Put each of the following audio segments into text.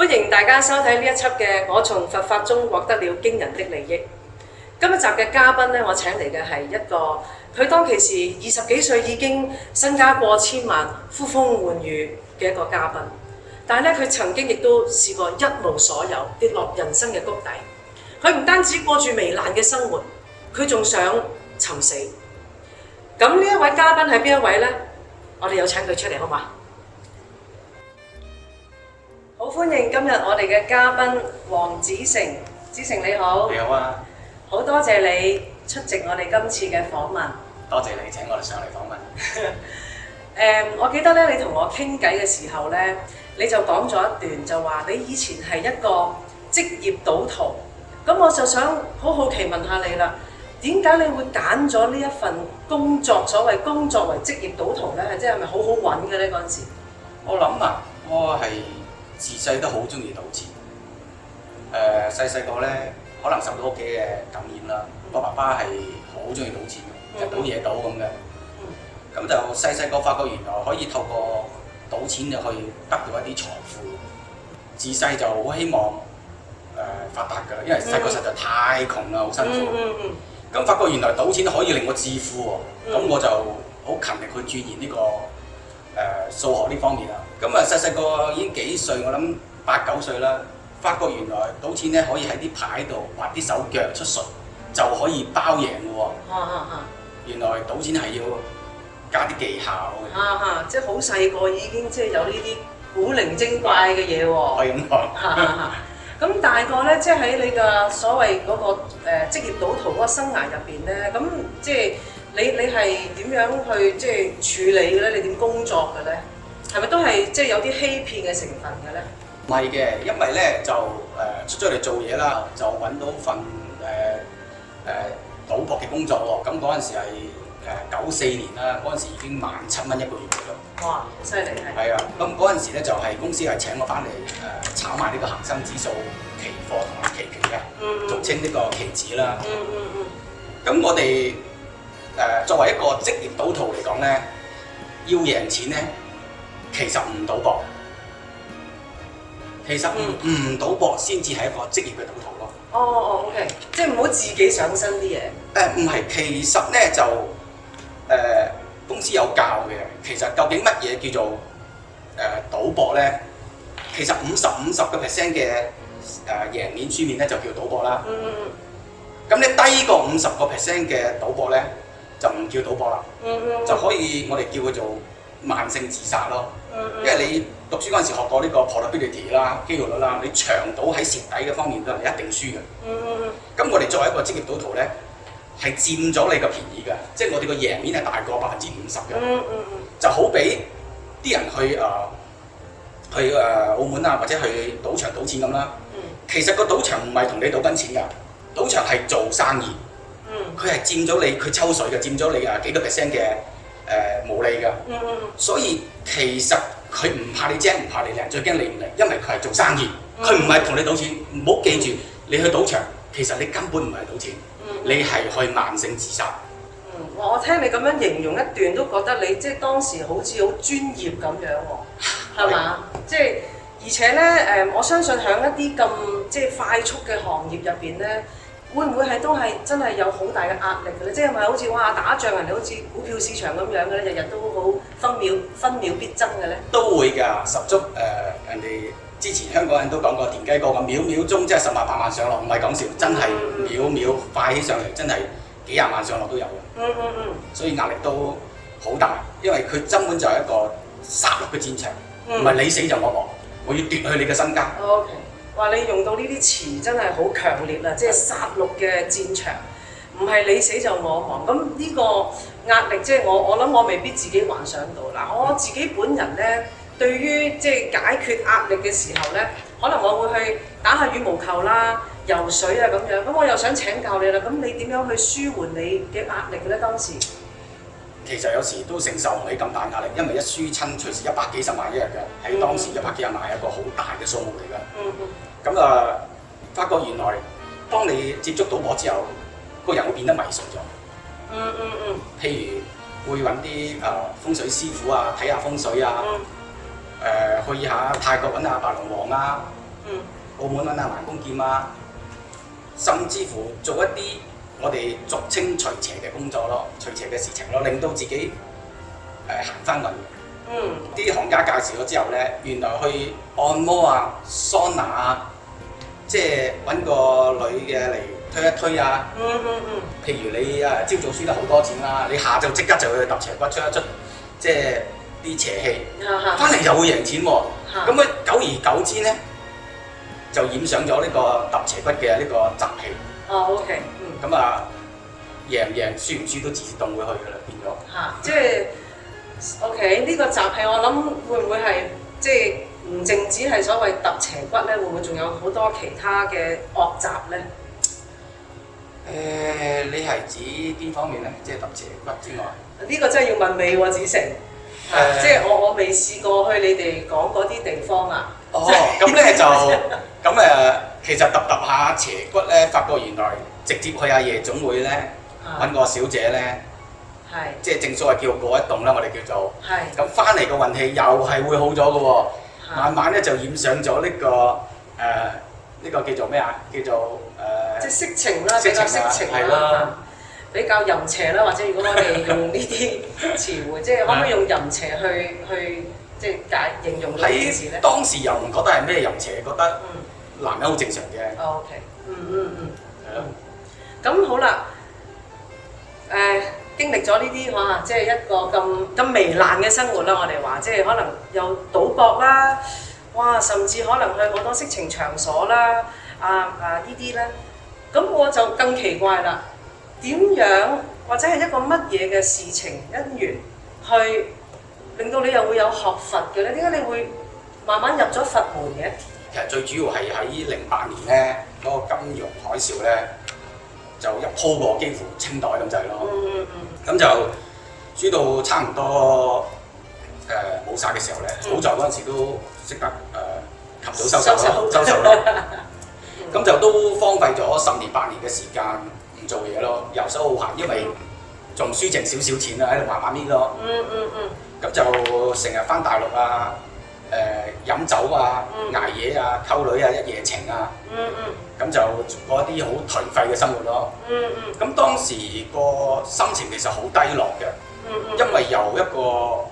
歡迎大家收睇呢一輯嘅《我從佛法中獲得了驚人的利益》。今一集嘅嘉賓咧，我請嚟嘅係一個佢當其時20幾歲已經身家過千萬、呼風喚雨嘅一個嘉賓。但係咧，佢曾經亦都試過一無所有，跌落人生嘅谷底。佢唔單止過住糜爛嘅生活，佢仲想尋死。咁呢一位嘉賓係邊一位呢？我哋有請佢出嚟好嘛？好，歡迎今日我哋嘅嘉賓黃子誠。子誠你好。你好啊！好多謝你出席我哋今次嘅訪問。多謝你請我哋上嚟訪問。我記得咧，你同我傾偈嘅時候咧，你就講咗一段，就話你以前係一個職業賭徒。咁我就想好奇問下你啦，點解你會揀咗呢一份工作？所謂工作為職業賭徒咧，係即係咪好好揾嘅咧？嗰陣時，我諗啊，我係自細都好中意賭錢。細個咧，可能受到屋企嘅感染啦。我爸爸係好中意賭錢嘅，日賭夜賭咁嘅。咁就細個發覺原來可以透過賭錢就可以得到一啲財富。自細就好希望發達㗎啦，因為細個實在太窮啦，好辛苦。咁發覺原來賭錢可以令我致富喎，咁我就好勤力去鑽研呢個數學呢方面啦。咁啊細個已經幾歲，我諗8、9歲啦，發覺原來賭錢咧可以喺啲牌度畫啲手腳出術，就可以包贏嘅喎。原來賭錢係要加啲技巧嘅。即係好細個已經即係有呢啲古靈精怪嘅嘢喎。可以咁講。咁大個咧，即係喺你嘅所謂嗰個職業賭徒嗰個生涯入邊咧，咁即係你係點樣去即係處理嘅咧？你點工作嘅咧？係咪都係即係有啲欺騙嘅成分嘅咧？唔係嘅，因為咧就出咗嚟做嘢啦，就揾到份賭博嘅工作喎。咁嗰陣時係94年啦，嗰陣時已經17,000蚊一個月嘅啦。哇，好犀利係！係啊，咁嗰陣時咧就係公司係請我翻嚟炒賣呢個恒生指數期貨同埋期權嘅，俗稱呢個期指啦。咁我哋作為一個職業賭徒嚟講咧，要贏錢咧，其實唔賭博，其實唔賭博先至係一個職業嘅賭徒咯。OK， 即係唔好自己上身啲嘢。唔係，其實咧就公司有教嘅，其實究竟乜嘢叫做賭博咧？其實50% 嘅贏面輸面咧就叫賭博啦。咁你低過50% 嘅賭博咧，就唔叫賭博啦。就可以我哋叫佢做慢性自殺咯。因為你讀書嗰陣時學過呢個 probability 啦、機會率啦，你長賭喺蝕底嘅方面都係一定輸嘅。咁我哋作為一個職業賭徒咧，係佔咗你個便宜嘅，即係我哋個贏面係大過50%嘅。就好比啲人去澳門啊，或者去賭場賭錢咁啦。其實個賭場唔係同你賭緊錢㗎，賭場係做生意。佢係佔咗你，佢抽水嘅，佔咗你幾多%嘅毛利㗎。所以其實佢唔怕你精，唔怕你靚，最驚你唔嚟，因為佢係做生意，佢唔係同你賭錢。唔好記住，你去賭場，其實你根本唔係賭錢。你係去慢性自殺。我聽你咁樣形容一段，都覺得你即係當時好似好專業咁樣喎，係嘛？即係而且咧我相信喺一啲咁即係快速嘅行業入邊咧，會唔會係都係真係有好大嘅壓力嘅咧？即係咪好似哇打仗人哋好似股票市場咁樣嘅咧，日日都好分秒必爭嘅咧？都會㗎，十足人哋。之前香港人都講過田雞歌咁，秒秒鐘即係10萬8萬上落，唔係講笑，真係秒秒快起上嚟，真係幾廿萬上落都有嘅。所以壓力都好大，因為佢根本就係一個殺戮嘅戰場，唔係你死就我亡，我要奪去你嘅身家。OK， 哇！你用到呢啲詞真係好強烈啦，即係殺戮嘅戰場，唔係你死就我亡。咁呢個壓力即係我諗我未必自己幻想到。嗱，我自己本人咧。對於即係解決壓力嘅時候咧，可能我會去打下羽毛球啦、游水啊咁樣。咁我又想請教你啦，咁你點樣去舒緩你嘅壓力嘅咧？當時其實有時都承受唔起咁大壓力，因為一輸親隨時100幾十萬一日嘅，喺當時100幾十萬係一個好大嘅數目嚟㗎。咁發覺原來當你接觸賭博之後，個人會變得迷信咗。譬如會揾啲風水師傅啊，睇下風水啊。去下泰國揾下白龍王啊，澳門揾下盲公劍啊，甚至乎做一啲我哋俗稱除邪嘅工作咯，除邪嘅事情咯，令到自己行翻運。啲行家介紹咗之後咧，原來去按摩啊、桑拿啊，即係揾個女嘅嚟推一推啊。譬如你朝早輸得好多錢啦，你下晝即刻就去揼邪骨出一出，即係啲邪氣，翻嚟又會贏錢喎。咁佢久而久之咧，就染上咗呢個揼邪骨嘅呢個習氣。OK。咁啊，贏唔贏、輸唔輸都自動會去㗎啦，變咗。即係 OK，呢個習氣我諗會唔會係即係唔淨止係所謂揼邪骨咧？會唔會仲有好多其他嘅惡習咧？你係指邊方面咧？即係揼邪骨之外？呢個真係要問你喎，子成。即係我未試過去你哋講嗰啲地方啊。咁咧就咁其實揼下邪骨咧，發覺原來直接去下夜總會咧，揾個小姐咧。即係正所謂叫過一棟啦，我哋叫做。咁翻嚟個運氣又係會好咗嘅喎，慢慢咧就染上咗呢個叫做咩啊？叫做即係色情啦，比較色情啦，比較淫邪啦，或者如果我哋用呢啲詞彙，即係可唔可以用淫邪去即係形容呢件事咧？喺當時又唔覺得係咩淫邪，覺得男人好正常嘅。OK， 咁好啦，經歷咗呢啲即係一個咁糜爛嘅生活啦，我哋話即係可能有賭博啦，哇，甚至可能去好多色情場所啦，呢啲咧，咁我就更奇怪啦，點樣或者係一個乜嘢嘅事情因緣去令到你又會有學佛嘅咧？點解你會慢慢入咗佛門嘅？其實最主要係喺08年咧，嗰個金融海嘯咧，就一鋪過幾乎清袋咁滯咯。咁就輸到差唔多冇晒嘅時候咧，好在嗰陣時都識得及早收手咯。咁就都荒廢咗10年8年嘅時間唔做嘢咯，遊手好閒，因為仲輸剩少少錢啦，喺度慢慢搣咯。咁就成日翻大陸啊，飲酒啊、捱夜啊、溝女啊、一夜情啊。咁就過一啲好頹廢嘅生活咯。咁當時個心情其實好低落嘅，因為由一個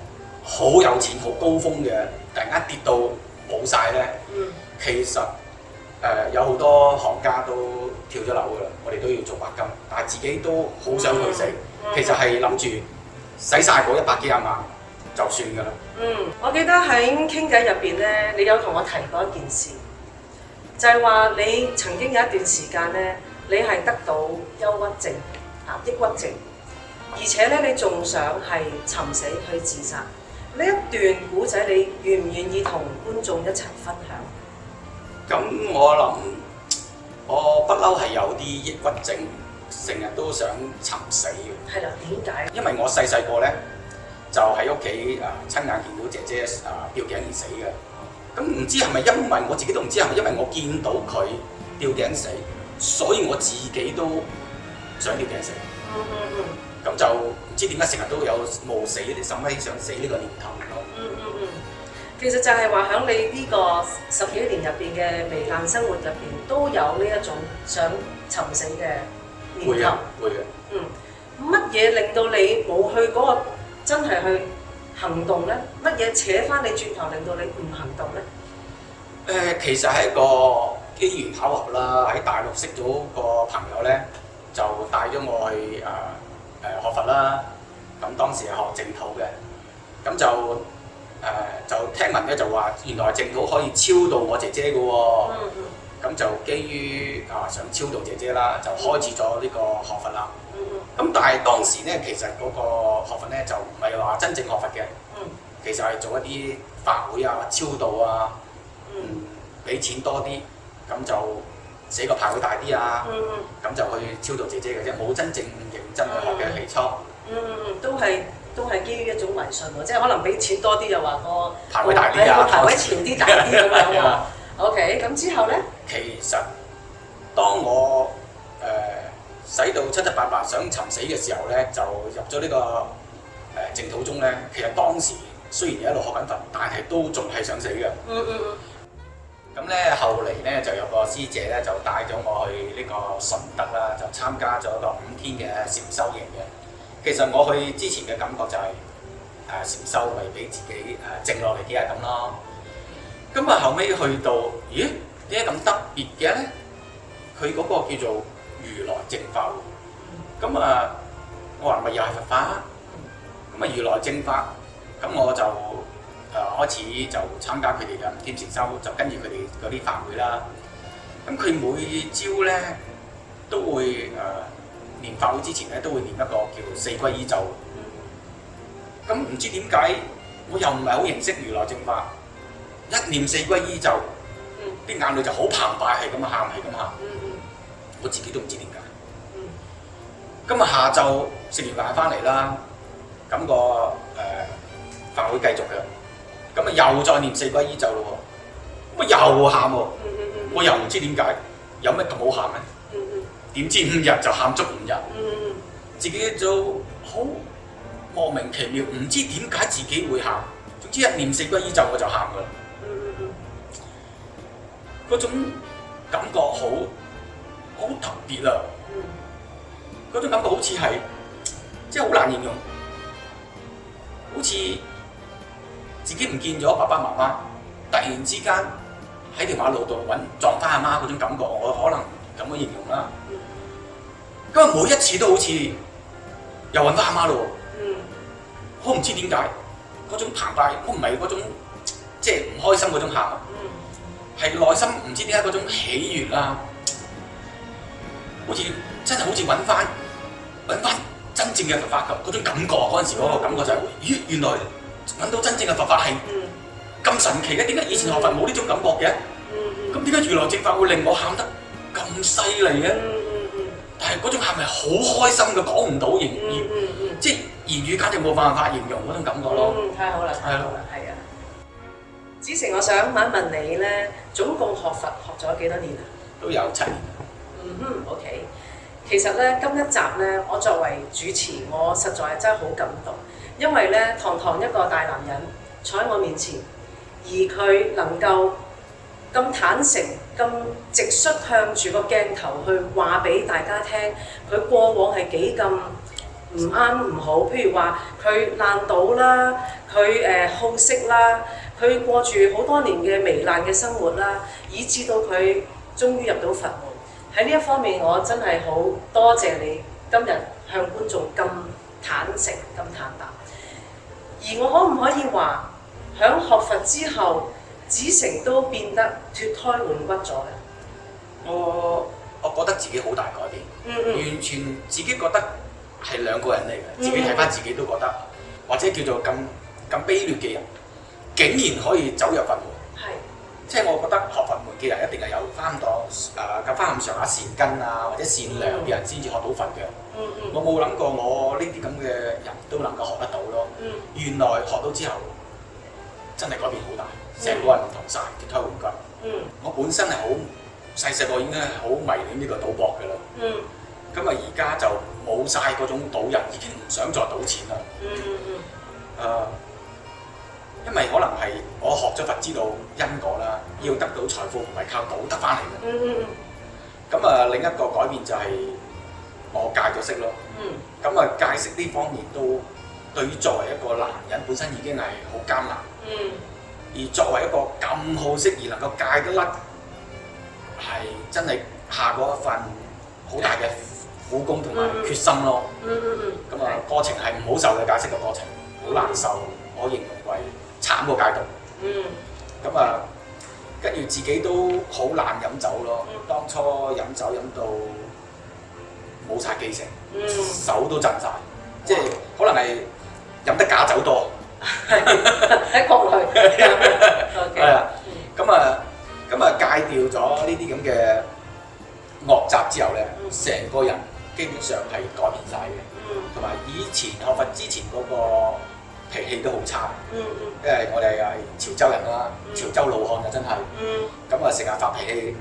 好有錢、好高峰嘅，突然間跌到冇晒咧。其實有好多行家都跳咗樓㗎啦，我哋都要做白金，但係自己都好想去死。其實係諗住使晒嗰100幾廿萬就算㗎啦。我記得喺傾偈入邊咧，你有同我提過一件事。就係話你曾經有一段時間咧，你係得到憂鬱症、抑鬱症，而且咧你仲想係尋死去自殺。呢一段古仔，你願唔願意同觀眾一齊分享？咁我諗，我不嬲係有啲抑鬱症，成日都想尋死嘅。係啦，點解？因為我細個咧就喺屋企親眼見到姐姐吊頸而死嘅。咁唔知係咪因為我自己都唔知係咪因為我見到佢吊頸死，所以我自己都想吊頸死。咁就唔知點解成日都有冒死啲甚至想死呢個念頭咯。其實就係話喺你呢個10幾年入邊嘅糜爛生活入邊，都有呢一種想尋死嘅念頭。會嘅。乜嘢令到你冇去嗰個真係去行動咧？乜嘢扯翻你轉頭，令到你唔行動咧？其實係一個機緣巧合啦，喺大陸識咗個朋友咧，就帶咗我去學佛啦。咁當時係學淨土嘅，咁就聽聞咧就話原來淨土可以超度我姐姐嘅喎。咁就基於想超度姐姐啦，就開始咗呢個學佛啦。咁但係當時咧，其實嗰個學佛咧就唔係話真正學佛嘅，其實係做一啲法會啊、超度啊，俾錢多啲，咁就寫個牌會大啲啊，咁就去超度姐姐嘅啫，冇真正認真去學嘅起初。都係基於一種迷信喎，即係可能俾錢多啲就話個牌會大啲啊，個牌位前啲大啲咁樣喎。OK， 咁之後咧？其實當我使到七七八八想尋死嘅時候咧，就入咗呢個淨土宗咧。其實當時雖然一路學緊佛，但係都仲係想死嘅。咁咧後嚟咧就有個師姐咧就帶咗我去呢個順德啦，就參加咗一個5天嘅禪修營嘅。其實我去之前嘅感覺就係禪修咪俾自己靜落嚟幾日咁咯。咁啊後尾去到，咦點解咁特別嘅咧？佢嗰個叫做如來正法喎。咁我話咪又係佛法。咁如來正法，咁我就開始就參加佢哋嘅5天禪修，就跟住佢哋嗰啲法會啦。咁佢每朝咧都會念法會之前咧都會念一個叫四皈依咒。咁唔知點解我又唔係好認識如來正法，一念四皈依咒，啲眼淚就好澎湃，係咁喊，係咁喊。我自己都唔知點解。今日下晝食完飯翻嚟啦，咁個法會繼續嘅，咁又再念四皈依咒咯喎，咁又喊喎，我又唔知點解，有咩咁好喊咧？點知5日就喊足5日，自己都好莫名其妙，唔知點解自己會喊。總之一念四皈依咒我就喊噶啦，嗰種感覺好特別啊！嗰種感覺好似係即係好難形容，好似自己唔見咗爸爸媽媽，突然之間喺條馬路度撞翻阿媽嗰種感覺，我可能咁樣形容啦。咁啊每一次都好似又揾翻阿媽咯，我唔知點解嗰種澎湃，我唔係嗰種即係唔開心嗰種喊，係內心唔知點解嗰種喜悅啦，好似真係好似揾翻真正嘅佛法嗰種感覺。嗰陣時嗰個感覺就係咦，原來揾到真正嘅佛法係咁神奇嘅，點解以前學佛冇呢種感覺嘅？咁點解如來正法會令我喊得咁犀利嘅？但係嗰種喊係好開心嘅，講唔到即係言語簡直冇辦法形容嗰種感覺咯。太好啦，太好啦，係啊！子誠，我想問一問你咧，總共學佛學咗幾多年啊？都有7年。OK。其實咧，今一集咧，我作為主持，我實在係真係好感動，因為咧，堂堂一個大男人坐喺我面前，而佢能夠咁坦誠、咁直率向住個鏡頭去話俾大家聽，佢過往係幾咁唔啱唔好。譬如話佢爛賭啦，佢好色啦，佢過住好多年嘅糜爛嘅生活啦，以至到佢終於入到佛門。喺呢一方面，我真係好多謝你今日向觀眾咁坦誠、咁坦白。而我可唔可以話，響學佛之後，子誠都變得脫胎換骨咗嘅？我覺得自己好大改變，完全自己覺得係兩個人嚟嘅。自己睇翻自己都覺得，或者叫做咁卑劣嘅人，竟然可以走入佛門。即係我覺得學佛門嘅人一定係有翻咁上下善根啊，或者善良嘅人先至學到佛嘅。我冇諗過我呢啲咁嘅人都能夠學得到咯。原來學到之後真係改變好大，成個人唔同晒，脫胎換骨。我本身係好細個已經係好迷戀呢個賭博嘅啦。咁而家就冇晒嗰種賭人，已經唔想再賭錢啦。因為可能係我學咗佛知道因果啦，要得到財富唔係靠賭得翻嚟嘅。咁另一個改變就係我戒咗色咯。咁戒色呢方面都對於作為一個男人本身已經係好艱難。而作為一個咁好色而能夠戒得甩，係真係下過一份好大嘅苦功同埋決心咯。咁過程係唔好受嘅，戒色嘅過程好難受，我形容為慘過戒毒。跟住自己都好難飲酒咯。當初飲酒飲到冇晒記性，手都震晒，即係可能係飲得假酒多。喺國內。係啊，咁戒掉咗呢啲咁嘅惡習之後咧，成個人基本上係改變晒嘅。同埋以前學佛之前嗰個脾氣都好差，因為我哋係潮州人啦，潮州老漢啊真係，咁成日發脾氣，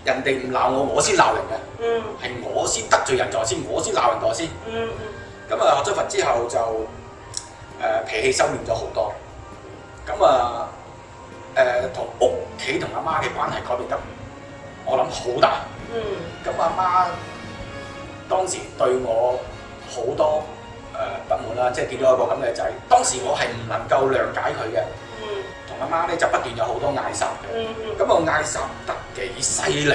人哋唔鬧我，我先鬧人嘅，係我先得罪人在先，我先鬧人在先。咁學咗佛之後就脾氣收斂咗好多，咁同屋企同阿媽嘅關係改變得我諗好大。咁阿媽當時對我好多不滿啦，即係見到一個咁嘅仔，當時我係唔能夠諒解佢嘅。同阿媽咧就不斷有好多嗌霎嘅。咁我嗌霎得幾犀利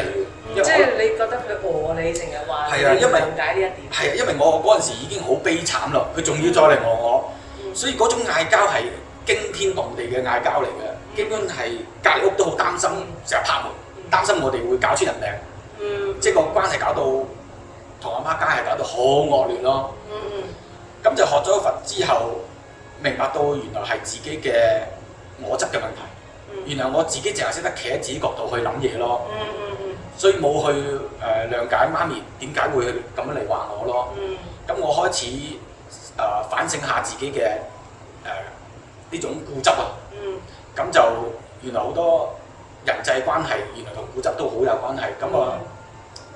嘅。即係你覺得佢你，成日話你唔諒解呢一點。係啊，因為我嗰陣時已經好悲慘咯，佢仲要再嚟我，所以嗰種嗌交係驚天動地嘅嗌交嚟嘅。基本係隔離屋都好擔心，成日拍門，擔心我哋會搞出人命。即係個關係搞到同阿媽關係搞到好惡劣咯。咁就學咗佛之後，明白到原來係自己嘅我執嘅問題。原來我自己淨係識得企喺自己角度去諗嘢咯。所以冇去諒解媽咪點解會咁樣嚟話我咯。咁我開始反省下自己嘅呢種固執啊。咁就原來好多人際關係原來同固執都好有關係。咁我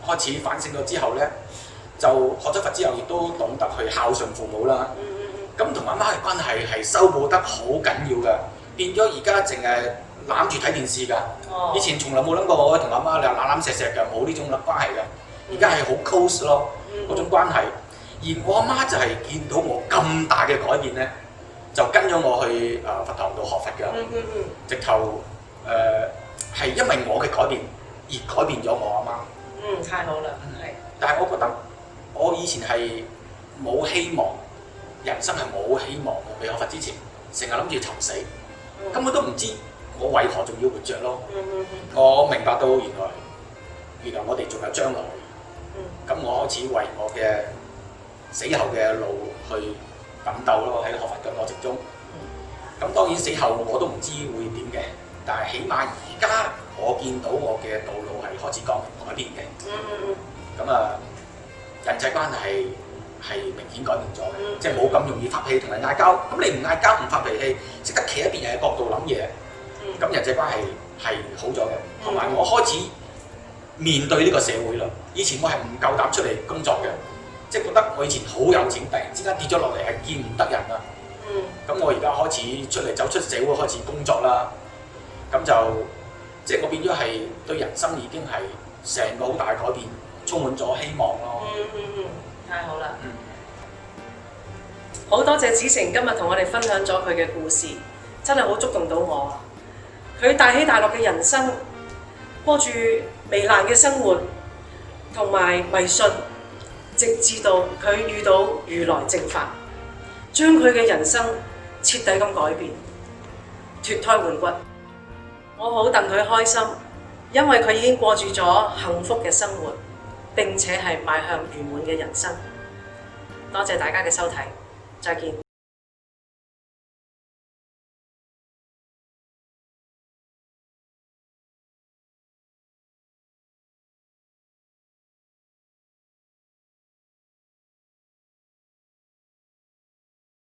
開始反省咗之後咧，就學咗佛之後，亦都懂得去孝順父母啦。咁同阿媽嘅關係係修補得好緊要㗎，變咗而家淨係攬住睇電視㗎。以前從來冇諗過我同阿媽你話攬攬錫錫㗎，冇呢種關係㗎。而家係好 close 咯，嗰種關係。而我阿媽就係見到我咁大嘅改變咧，就跟咗我去佛堂度學佛㗎。直頭係因為我嘅改變而改變咗我阿媽。太好啦，係。但係我覺得我以前係冇希望，人生係冇希望嘅。未學佛之前，成日諗住尋死，根本都唔知我為何仲要活着咯。我明白到原來我哋仲有將來。咁我開始為我嘅死後嘅路去奮鬥咯，喺學佛嘅過程中。咁當然死後我都唔知會點嘅，但係起碼而家我見到我嘅道路係開始改變嘅。咁人際關係係明顯改變咗嘅，即係冇咁容易發脾氣同人嗌交。咁你唔嗌交唔發脾氣，識得企喺別人嘅角度諗嘢，咁人際關係係好咗嘅。同埋我開始面對呢個社會啦。以前我係唔夠膽出嚟工作嘅，即係覺得我以前好有錢，突然之間跌咗落嚟係見唔得人啦。咁我而家開始出嚟走出社會，開始工作啦。咁就即係我變咗係對人生已經係成個好大改變，充滿咗希望咯。太好啦！好多謝子誠今日同我哋分享咗佢嘅故事，真係好觸動到我。佢大起大落嘅人生，過住糜爛嘅生活，同埋迷信，直至到佢遇到如來正法，將佢嘅人生徹底咁改變，脫胎換骨。我好戥佢開心，因為佢已經過住咗幸福嘅生活，並且係邁向圓滿嘅人生。多謝大家嘅收睇，再見。